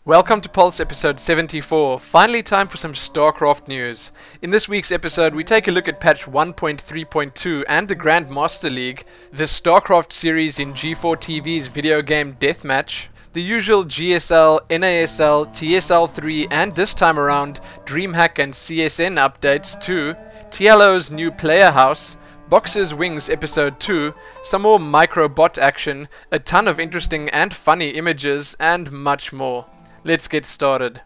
Welcome to Pulse episode 74, finally time for some StarCraft news. In this week's episode we take a look at patch 1.3.2 and the Grandmaster League, the StarCraft series in G4 TV's video game Deathmatch, the usual GSL, NASL, TSL3 and this time around Dreamhack and CSN updates too, TLO's new player house, Boxer's Wings episode 2, some more micro bot action, a ton of interesting and funny images and much more. Let's get started.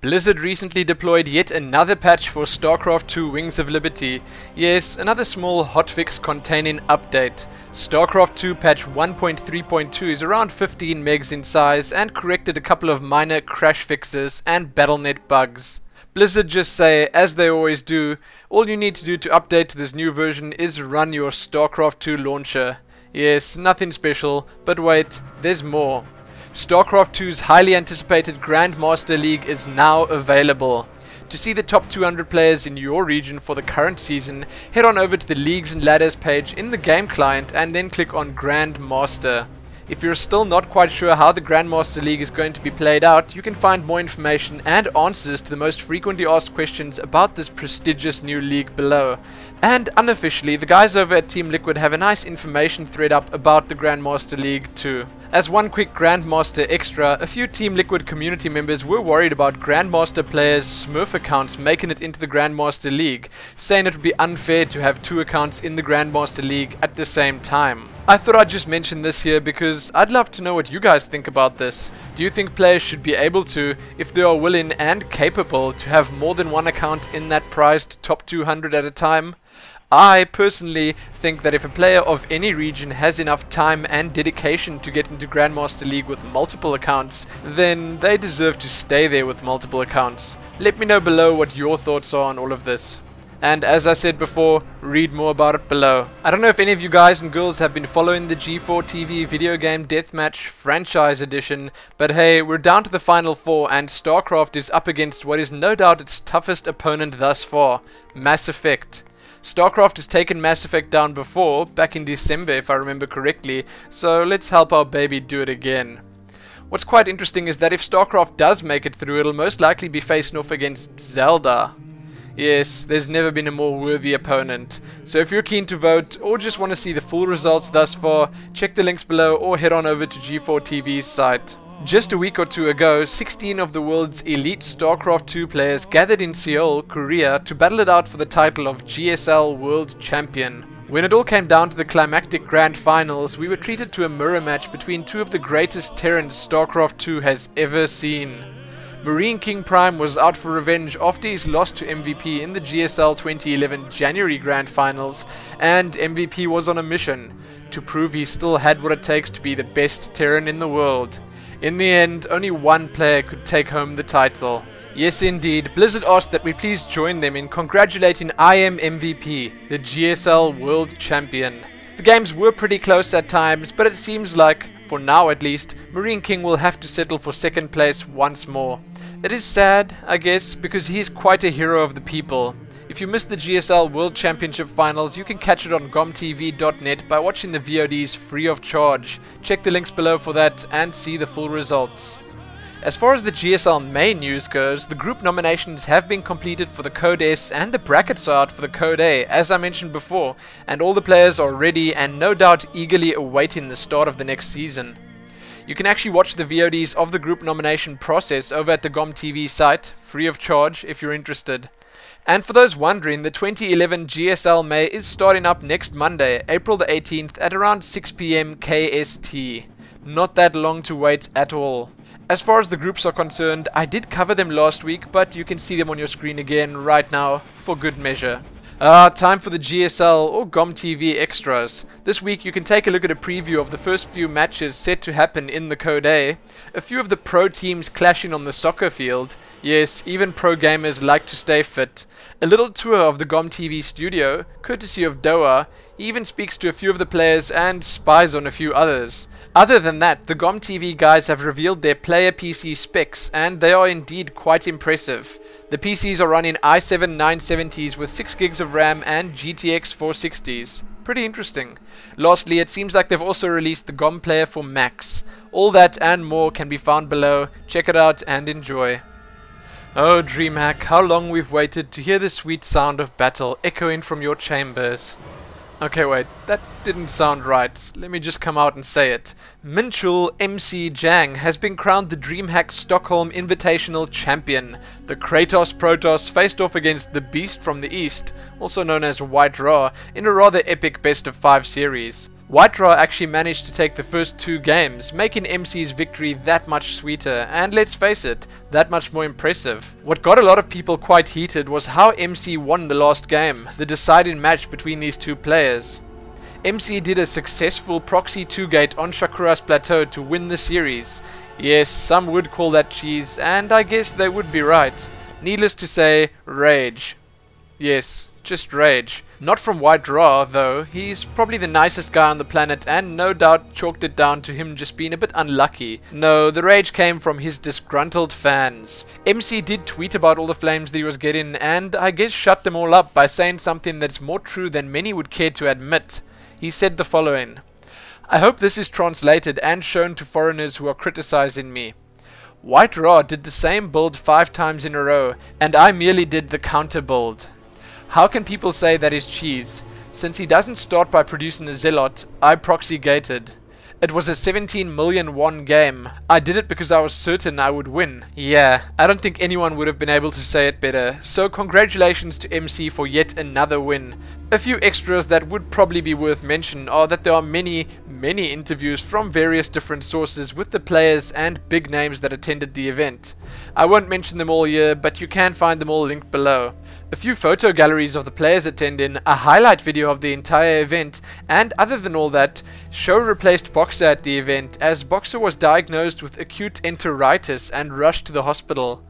Blizzard recently deployed yet another patch for StarCraft 2 Wings of Liberty. Yes, another small hotfix containing update. StarCraft 2 patch 1.3.2 is around 15 megs in size and corrected a couple of minor crash fixes and BattleNet bugs. Blizzard just say, as they always do, all you need to do to update to this new version is run your StarCraft 2 launcher. Yes, nothing special, but wait, there's more. StarCraft 2's highly anticipated Grandmaster League is now available. To see the top 200 players in your region for the current season, head on over to the Leagues and Ladders page in the game client and then click on Grandmaster. If you're still not quite sure how the Grandmaster League is going to be played out, you can find more information and answers to the most frequently asked questions about this prestigious new league below. And unofficially, the guys over at Team Liquid have a nice information thread up about the Grandmaster League too. As one quick Grandmaster extra, a few Team Liquid community members were worried about Grandmaster players' Smurf accounts making it into the Grandmaster League, saying it would be unfair to have two accounts in the Grandmaster League at the same time. I thought I'd just mention this here because I'd love to know what you guys think about this. Do you think players should be able to, if they are willing and capable, to have more than one account in that prized top 200 at a time? I personally think that if a player of any region has enough time and dedication to get into Grandmaster League with multiple accounts, then they deserve to stay there with multiple accounts. Let me know below what your thoughts are on all of this. And as I said before, read more about it below. I don't know if any of you guys and girls have been following the G4 TV video game Deathmatch Franchise Edition, but hey, we're down to the final four and StarCraft is up against what is no doubt its toughest opponent thus far, Mass Effect. StarCraft has taken Mass Effect down before, back in December if I remember correctly, so let's help our baby do it again. What's quite interesting is that if StarCraft does make it through, it'll most likely be facing off against Zelda. Yes, there's never been a more worthy opponent. So if you're keen to vote, or just want to see the full results thus far, check the links below or head on over to G4 TV's site. Just a week or two ago, 16 of the world's elite StarCraft 2 players gathered in Seoul, Korea to battle it out for the title of GSL World Champion. When it all came down to the climactic grand finals, we were treated to a mirror match between two of the greatest Terrans StarCraft 2 has ever seen. Marine King Prime was out for revenge after his loss to MVP in the GSL 2011 January Grand Finals, and MVP was on a mission to prove he still had what it takes to be the best Terran in the world. In the end, only one player could take home the title. Yes indeed, Blizzard asked that we please join them in congratulating I Am MVP, the GSL World Champion. The games were pretty close at times, but it seems like, for now at least, Marine King will have to settle for second place once more. It is sad, I guess, because he is quite a hero of the people. If you missed the GSL World Championship Finals, you can catch it on gomtv.net by watching the VODs free of charge. Check the links below for that and see the full results. As far as the GSL main news goes, the group nominations have been completed for the Code S and the brackets are out for the Code A, as I mentioned before, and all the players are ready and no doubt eagerly awaiting the start of the next season. You can actually watch the VODs of the group nomination process over at the GomTV site, free of charge if you're interested. And for those wondering, the 2011 GSL May is starting up next Monday, April the 18th at around 6 PM KST. Not that long to wait at all. As far as the groups are concerned, I did cover them last week, but you can see them on your screen again right now for good measure. Time for the GSL or GomTV extras. This week you can take a look at a preview of the first few matches set to happen in the Code A, a few of the pro teams clashing on the soccer field, yes, even pro gamers like to stay fit, a little tour of the GomTV studio, courtesy of Doha, He even speaks to a few of the players and spies on a few others. Other than that, the GOM TV guys have revealed their player PC specs, and they are indeed quite impressive. The PCs are running i7 970s with 6 gigs of RAM and GTX 460s. Pretty interesting. Lastly, it seems like they've also released the GOM player for Macs. All that and more can be found below. Check it out and enjoy. Oh Dreamhack, how long we've waited to hear the sweet sound of battle echoing from your chambers. Okay, wait, that didn't sound right. Let me just come out and say it. Minchul MC Jang has been crowned the Dreamhack Stockholm Invitational Champion. The Kratos Protoss faced off against the Beast from the East, also known as White Ra, in a rather epic best of 5 series. White Ra actually managed to take the first 2 games, making MC's victory that much sweeter, and let's face it, that much more impressive. What got a lot of people quite heated was how MC won the last game, the deciding match between these 2 players. MC did a successful proxy 2-gate on Shakura's plateau to win the series. Yes, some would call that cheese, and I guess they would be right. Needless to say, rage. Yes, just rage. Not from White Ra, though. He's probably the nicest guy on the planet and no doubt chalked it down to him just being a bit unlucky. No, the rage came from his disgruntled fans. MC did tweet about all the flames that he was getting and I guess shut them all up by saying something that's more true than many would care to admit. He said the following: "I hope this is translated and shown to foreigners who are criticizing me. White Ra did the same build 5 times in a row and I merely did the counter build. How can people say that is cheese? Since he doesn't start by producing a Zealot, I proxy gated. It was a 17 million won game. I did it because I was certain I would win." Yeah, I don't think anyone would have been able to say it better. So congratulations to MC for yet another win. A few extras that would probably be worth mention are that there are many interviews from various different sources with the players and big names that attended the event. I won't mention them all here, but you can find them all linked below. A few photo galleries of the players attending, a highlight video of the entire event, and other than all that, Show replaced Boxer at the event as Boxer was diagnosed with acute enteritis and rushed to the hospital.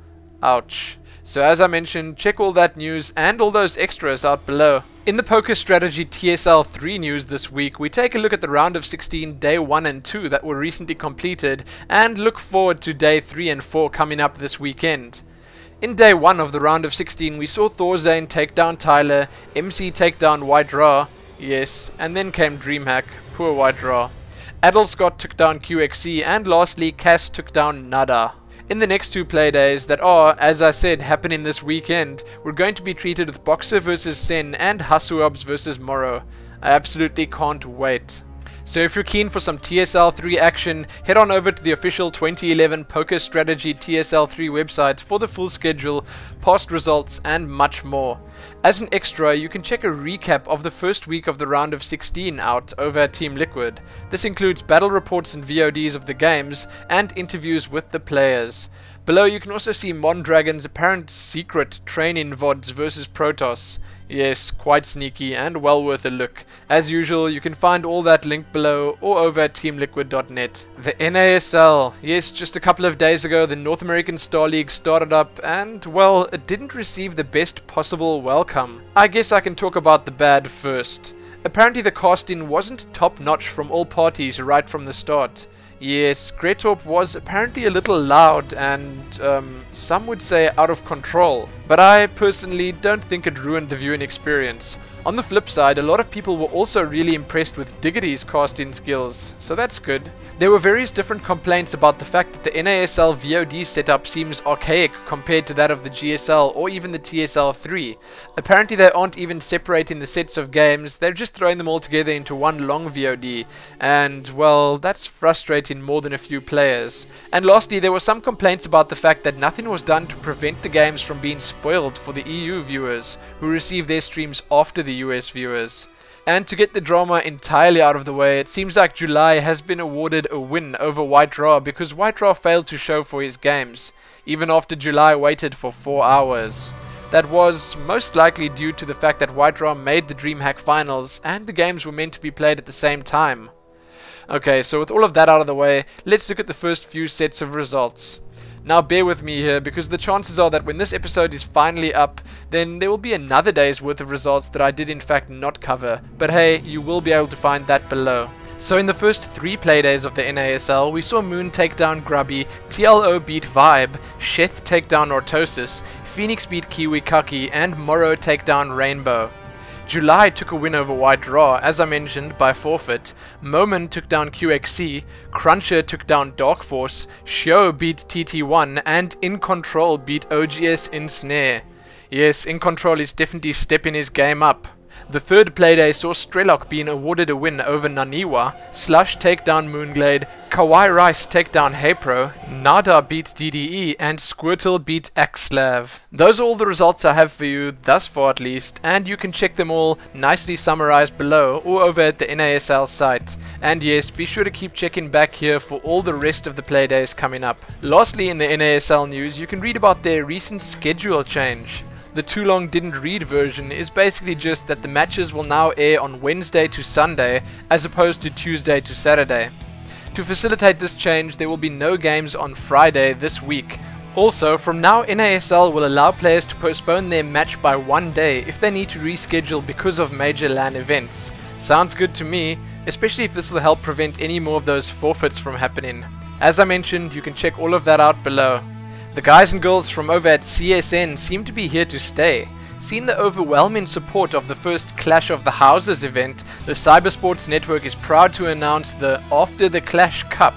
Ouch. So as I mentioned, check all that news and all those extras out below. In the Poker Strategy TSL 3 news this week, we take a look at the round of 16 day 1 and 2 that were recently completed and look forward to day 3 and 4 coming up this weekend. In day 1 of the round of 16, we saw Thorzane take down Tyler, MC take down White Ra, yes, and then came Dreamhack, poor White Ra. Adelscott took down QXC, and lastly Cass took down Nada. In the next 2 play days that are, as I said, happening this weekend, we're going to be treated with Boxer vs Sen and Hasuabs vs Morrow. I absolutely can't wait. So if you're keen for some TSL 3 action, head on over to the official 2011 Poker Strategy TSL 3 website for the full schedule, past results and much more. As an extra, you can check a recap of the first week of the round of 16 out over at Team Liquid. This includes battle reports and VODs of the games and interviews with the players. Below you can also see Mondragon's apparent secret training VODs versus Protoss. Yes, quite sneaky and well worth a look. As usual, you can find all that linked below or over at teamliquid.net. The NASL. Yes, just a couple of days ago the North American Star League started up and, well, it didn't receive the best possible welcome. I guess I can talk about the bad first. Apparently the casting wasn't top-notch from all parties right from the start. Yes, Gretorp was apparently a little loud and, some would say out of control. But I personally don't think it ruined the viewing experience. On the flip side, a lot of people were also really impressed with Diggity's casting skills, so that's good. There were various different complaints about the fact that the NASL VOD setup seems archaic compared to that of the GSL or even the TSL 3. Apparently they aren't even separating the sets of games, they're just throwing them all together into one long VOD, and well, that's frustrating more than a few players. And lastly, there were some complaints about the fact that nothing was done to prevent the games from being spoiled for the EU viewers, who receive their streams after the US viewers. And to get the drama entirely out of the way, it seems like July has been awarded a win over White Ra because White Ra failed to show for his games, even after July waited for 4 hours. That was most likely due to the fact that White Ra made the Dreamhack finals and the games were meant to be played at the same time. Okay, so with all of that out of the way, let's look at the first few sets of results. Now bear with me here, because the chances are that when this episode is finally up, then there will be another day's worth of results that I did in fact not cover, but hey, you will be able to find that below. So in the first 3 playdays of the NASL, we saw Moon take down Grubby, TLO beat Vibe, Sheth take down Autosys, Phoenix beat Kiwi Kaki, and Morrow take down Rainbow. July took a win over White Raw, as I mentioned, by forfeit. Moment took down QXC, Cruncher took down Dark Force, Shio beat TT1, and In Control beat OGS in Snare. Yes, In Control is definitely stepping his game up. The third playday saw Strelok being awarded a win over Naniwa, Slush take down Moonglade, Kawhi Rice take down Heypro, Nada beat DDE, and Squirtle beat Axslav. Those are all the results I have for you, thus far at least, and you can check them all nicely summarized below or over at the NASL site. And yes, be sure to keep checking back here for all the rest of the playdays coming up. Lastly, in the NASL news, you can read about their recent schedule change. The Too Long Didn't Read version is basically just that the matches will now air on Wednesday to Sunday as opposed to Tuesday to Saturday. To facilitate this change, there will be no games on Friday this week. Also, from now NASL will allow players to postpone their match by 1 day if they need to reschedule because of major LAN events. Sounds good to me, especially if this will help prevent any more of those forfeits from happening. As I mentioned, you can check all of that out below. The guys and girls from over at CSN seem to be here to stay. Seeing the overwhelming support of the first Clash of the Houses event, the Cybersports Network is proud to announce the After the Clash Cup.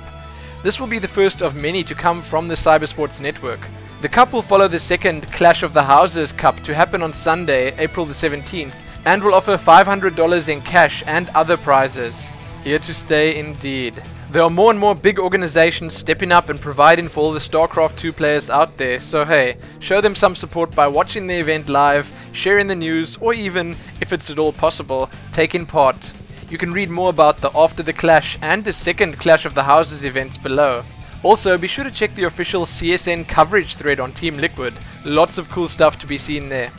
This will be the first of many to come from the Cybersports Network. The cup will follow the second Clash of the Houses Cup to happen on Sunday, April the 17th, and will offer $500 in cash and other prizes. Here to stay indeed. There are more and more big organizations stepping up and providing for all the StarCraft 2 players out there, so hey, show them some support by watching the event live, sharing the news, or even, if it's at all possible, taking part. You can read more about the After the Clash and the second Clash of the Houses events below. Also, be sure to check the official CSN coverage thread on Team Liquid. Lots of cool stuff to be seen there.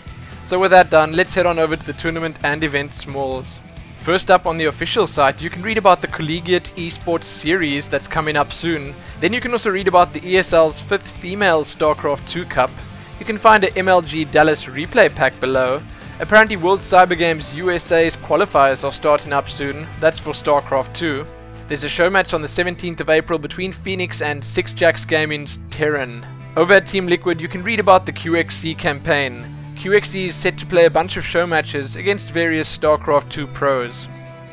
So with that done, let's head on over to the tournament and event smalls. First up on the official site, you can read about the Collegiate Esports series that's coming up soon. Then you can also read about the ESL's 5th Female StarCraft 2 Cup. You can find a MLG Dallas replay pack below. Apparently World Cyber Games USA's qualifiers are starting up soon, that's for StarCraft 2. There's a show match on the 17th of April between Phoenix and Six Jacks Gaming's Terran. Over at Team Liquid you can read about the QXC campaign. QXC is set to play a bunch of show matches against various StarCraft 2 pros.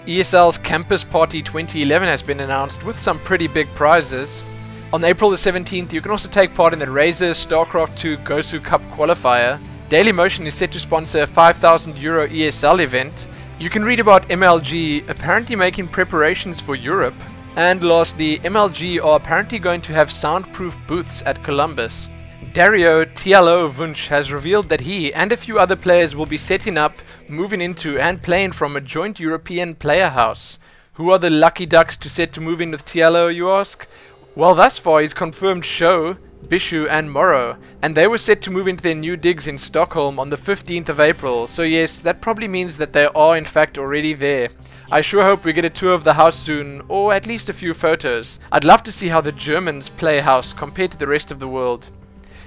ESL's Campus Party 2011 has been announced with some pretty big prizes. On April the 17th you can also take part in the Razer StarCraft 2 Gosu Cup qualifier. Dailymotion is set to sponsor a €5,000 ESL event. You can read about MLG apparently making preparations for Europe. And lastly, MLG are apparently going to have soundproof booths at Columbus. Dario TLO Wunsch has revealed that he and a few other players will be setting up, moving into and playing from a joint European player house. Who are the lucky ducks to set to move in with TLO, you ask? Well, thus far he's confirmed Sho, Bishu and Morrow, and they were set to move into their new digs in Stockholm on the 15th of April, so yes, that probably means that they are in fact already there. I sure hope we get a tour of the house soon, or at least a few photos. I'd love to see how the Germans play house compared to the rest of the world.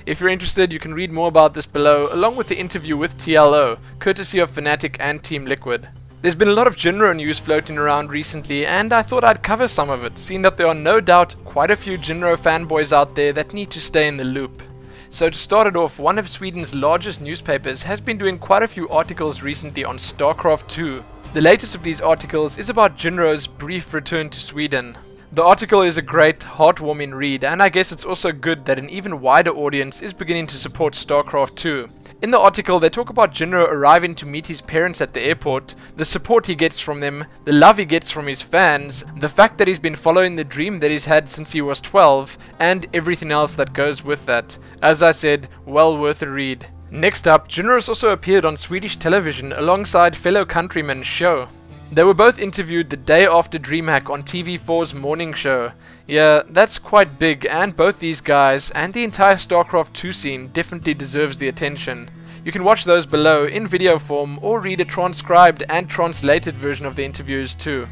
If you're interested, you can read more about this below, along with the interview with TLO, courtesy of Fnatic and Team Liquid. There's been a lot of Jinro news floating around recently, and I thought I'd cover some of it, seeing that there are no doubt quite a few Jinro fanboys out there that need to stay in the loop. So to start it off, one of Sweden's largest newspapers has been doing quite a few articles recently on StarCraft 2. The latest of these articles is about Jinro's brief return to Sweden. The article is a great, heartwarming read, and I guess it's also good that an even wider audience is beginning to support StarCraft 2. In the article, they talk about Jinro arriving to meet his parents at the airport, the support he gets from them, the love he gets from his fans, the fact that he's been following the dream that he's had since he was 12, and everything else that goes with that. As I said, well worth a read. Next up, Jinro has also appeared on Swedish television alongside fellow countryman Sho. They were both interviewed the day after Dreamhack on TV4's morning show. Yeah, that's quite big, and both these guys and the entire StarCraft 2 scene definitely deserves the attention. You can watch those below in video form or read a transcribed and translated version of the interviews too.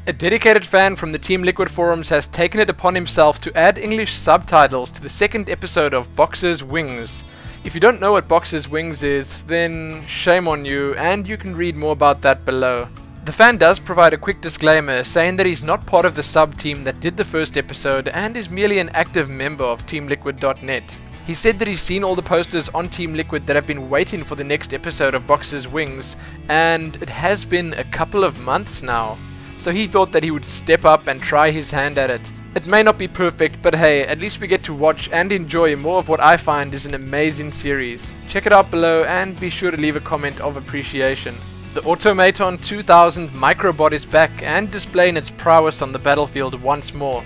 A dedicated fan from the Team Liquid forums has taken it upon himself to add English subtitles to the second episode of Boxer's Wings. If you don't know what Boxer's Wings is, then shame on you, and you can read more about that below. The fan does provide a quick disclaimer saying that he's not part of the sub-team that did the first episode and is merely an active member of TeamLiquid.net. He said that he's seen all the posters on Team Liquid that have been waiting for the next episode of Boxer's Wings, and it has been a couple of months now. So he thought that he would step up and try his hand at it. It may not be perfect, but hey, at least we get to watch and enjoy more of what I find is an amazing series. Check it out below and be sure to leave a comment of appreciation. The Automaton 2000 microbot is back and displaying its prowess on the battlefield once more.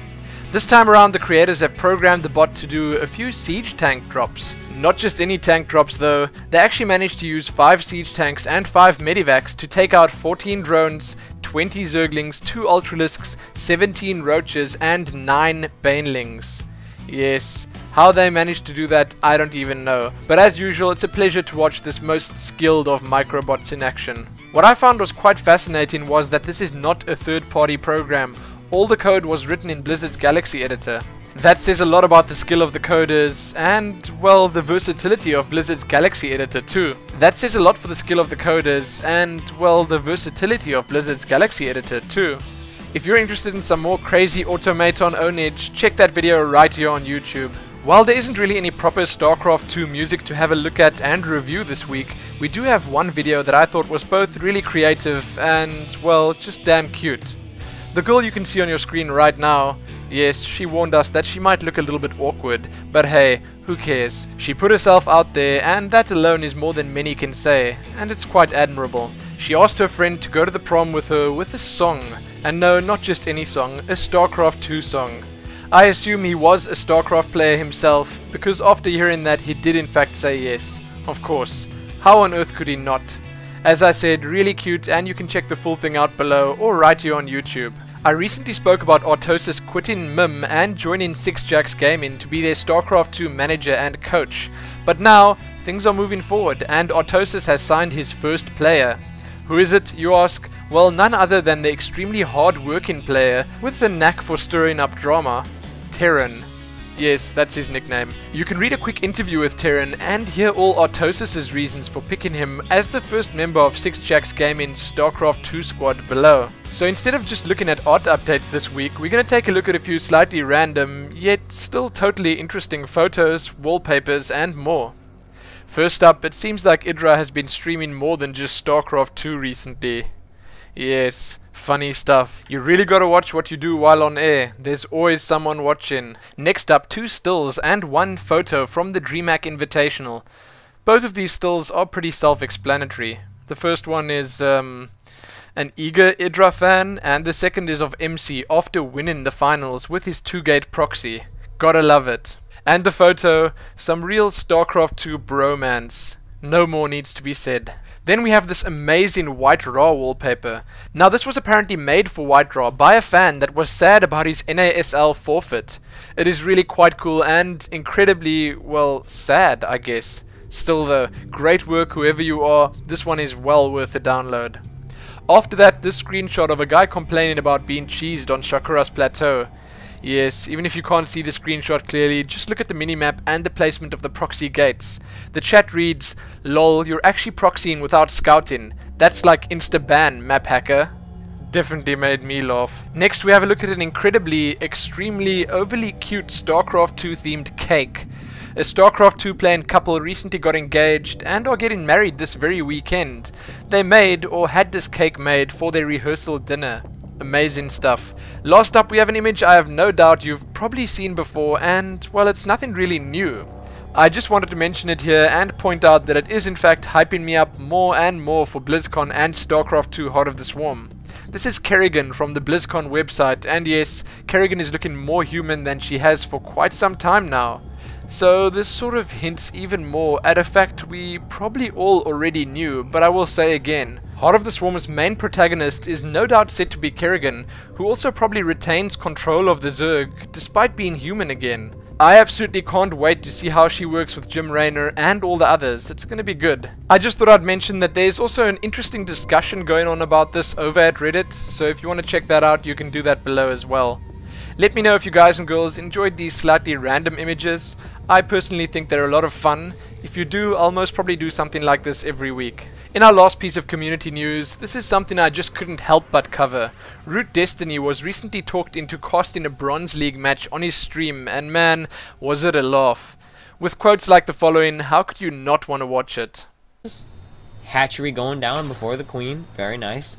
This time around, the creators have programmed the bot to do a few siege tank drops. Not just any tank drops though, they actually managed to use 5 siege tanks and 5 medivacs to take out 14 drones, 20 zerglings, 2 ultralisks, 17 roaches and 9 banelings. Yes, how they managed to do that I don't even know, but as usual it's a pleasure to watch this most skilled of microbots in action. What I found was quite fascinating was that this is not a third-party program. All the code was written in Blizzard's Galaxy editor. That says a lot about the skill of the coders and, well, the versatility of Blizzard's Galaxy editor too. That says a lot for the skill of the coders and, well, the versatility of Blizzard's Galaxy editor too. If you're interested in some more crazy automaton ownage, check that video right here on YouTube. While there isn't really any proper StarCraft 2 music to have a look at and review this week, we do have one video that I thought was both really creative and, well, just damn cute. The girl you can see on your screen right now, yes, she warned us that she might look a little bit awkward, but hey, who cares? She put herself out there and that alone is more than many can say, and it's quite admirable. She asked her friend to go to the prom with her with a song, and no, not just any song, a StarCraft 2 song. I assume he was a StarCraft player himself, because after hearing that he did in fact say yes. Of course. How on earth could he not? As I said, really cute, and you can check the full thing out below or right here on YouTube. I recently spoke about Autosys quitting MIM and joining 6jacks Gaming to be their StarCraft 2 manager and coach. But now, things are moving forward and Autosys has signed his first player. Who is it, you ask? Well, none other than the extremely hard-working player with the knack for stirring up drama, Terran. Yes, that's his nickname. You can read a quick interview with Terran and hear all Autosys' reasons for picking him as the first member of 6jacks Gaming's StarCraft 2 squad below. So instead of just looking at art updates this week, we're going to take a look at a few slightly random, yet still totally interesting photos, wallpapers and more. First up, it seems like Idra has been streaming more than just StarCraft 2 recently. Yes, funny stuff. You really gotta watch what you do while on air. There's always someone watching. Next up, 2 stills and 1 photo from the Dreamhack Invitational. Both of these stills are pretty self-explanatory. The first one is an eager Idra fan, and the second is of MC after winning the finals with his 2-gate proxy. Gotta love it. And the photo, some real StarCraft 2 bromance. No more needs to be said. Then we have this amazing White Raw wallpaper. Now this was apparently made for White Raw by a fan that was sad about his NASL forfeit. It is really quite cool and incredibly, well, sad, I guess. Still though, great work whoever you are, this one is well worth a download. After that, this screenshot of a guy complaining about being cheesed on Shakura's plateau. Yes, even if you can't see the screenshot clearly, just look at the minimap and the placement of the proxy gates. The chat reads, "Lol, you're actually proxying without scouting. That's like insta-ban, map hacker." Definitely made me laugh. Next we have a look at an incredibly, extremely, overly cute StarCraft 2 themed cake. A StarCraft 2 playing couple recently got engaged and are getting married this very weekend. They made or had this cake made for their rehearsal dinner. Amazing stuff. Last up we have an image I have no doubt you've probably seen before and, well, it's nothing really new. I just wanted to mention it here and point out that it is in fact hyping me up more and more for BlizzCon and StarCraft 2 Heart of the Swarm. This is Kerrigan from the BlizzCon website, and yes, Kerrigan is looking more human than she has for quite some time now. So this sort of hints even more at a fact we probably all already knew, but I will say again. Heart of the Swarm's main protagonist is no doubt set to be Kerrigan, who also probably retains control of the Zerg, despite being human again. I absolutely can't wait to see how she works with Jim Raynor and all the others. It's going to be good. I just thought I'd mention that there's also an interesting discussion going on about this over at Reddit, so if you want to check that out, you can do that below as well. Let me know if you guys and girls enjoyed these slightly random images. I personally think they're a lot of fun. If you do, I'll most probably do something like this every week. In our last piece of community news, this is something I just couldn't help but cover. Root Destiny was recently talked into casting a Bronze League match on his stream, and man, was it a laugh. With quotes like the following, how could you not want to watch it? Hatchery going down before the queen, very nice.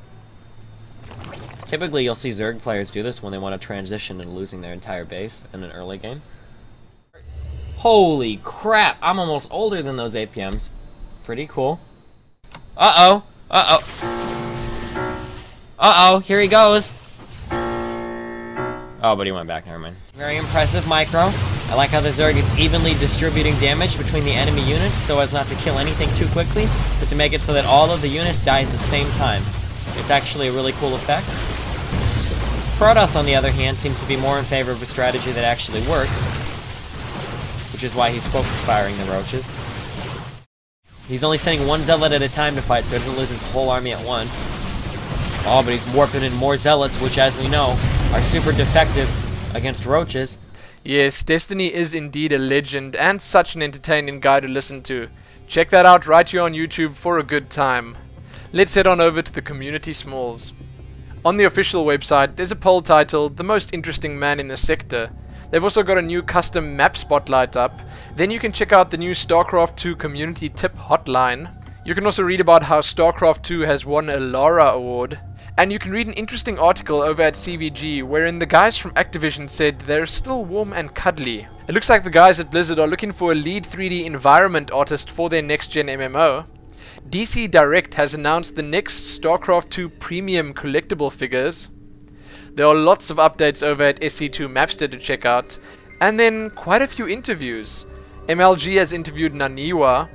Typically you'll see Zerg players do this when they want to transition and losing their entire base in an early game. Holy crap, I'm almost older than those APMs. Pretty cool. Uh-oh. Uh-oh. Uh-oh, here he goes. Oh, but he went back, never mind. Very impressive micro. I like how the Zerg is evenly distributing damage between the enemy units so as not to kill anything too quickly, but to make it so that all of the units die at the same time. It's actually a really cool effect. Protoss, on the other hand, seems to be more in favor of a strategy that actually works, which is why he's focus firing the roaches. He's only sending one zealot at a time to fight, so he doesn't lose his whole army at once. Oh, but he's warping in more zealots, which, as we know, are super defective against roaches. Yes, Destiny is indeed a legend, and such an entertaining guy to listen to. Check that out right here on YouTube for a good time. Let's head on over to the community smalls. On the official website, there's a poll titled, "The Most Interesting Man in the Sector." They've also got a new custom map spotlight up. Then you can check out the new StarCraft 2 community tip hotline. You can also read about how StarCraft 2 has won a Lara award. And you can read an interesting article over at CVG wherein the guys from Activision said they're still warm and cuddly. It looks like the guys at Blizzard are looking for a lead 3D environment artist for their next gen MMO. DC Direct has announced the next StarCraft 2 premium collectible figures. There are lots of updates over at SC2 Mapster to check out, and then quite a few interviews. MLG has interviewed Naniwa.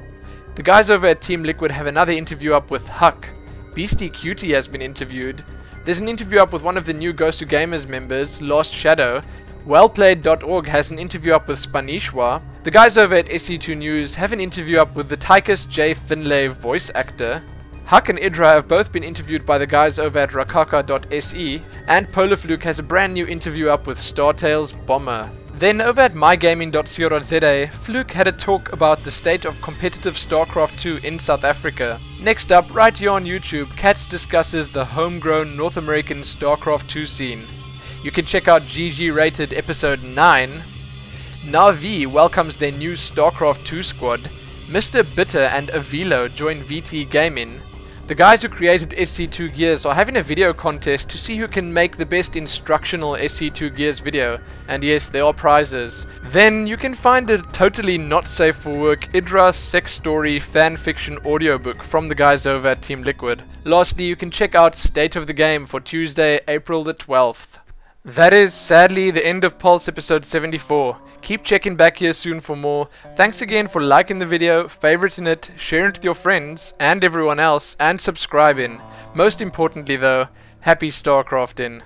The guys over at Team Liquid have another interview up with Huck. Beastie Cutie has been interviewed. There's an interview up with one of the new Ghost of Gamers members, Lost Shadow. Wellplayed.org has an interview up with Spanishwa. The guys over at SC2 News have an interview up with the Tychus J. Finlay voice actor. Huck and Idra have both been interviewed by the guys over at rakaka.se, and Polarfluke has a brand new interview up with Startail's Bomber. Then over at mygaming.co.za, Fluke had a talk about the state of competitive StarCraft 2 in South Africa. Next up, right here on YouTube, Katz discusses the homegrown North American StarCraft 2 scene. You can check out GG Rated episode 9. Navi welcomes their new StarCraft 2 squad. Mr. Bitter and Avilo join VT Gaming. The guys who created SC2 Gears are having a video contest to see who can make the best instructional SC2 Gears video, and yes, there are prizes. Then you can find a totally not safe for work Idra sex story fanfiction audiobook from the guys over at Team Liquid. Lastly, you can check out State of the Game for Tuesday, April the 12th. That is sadly the end of Pulse episode 74. Keep checking back here soon for more. Thanks again for liking the video, favoriting it, sharing it with your friends and everyone else, and subscribing. Most importantly though, happy StarCrafting.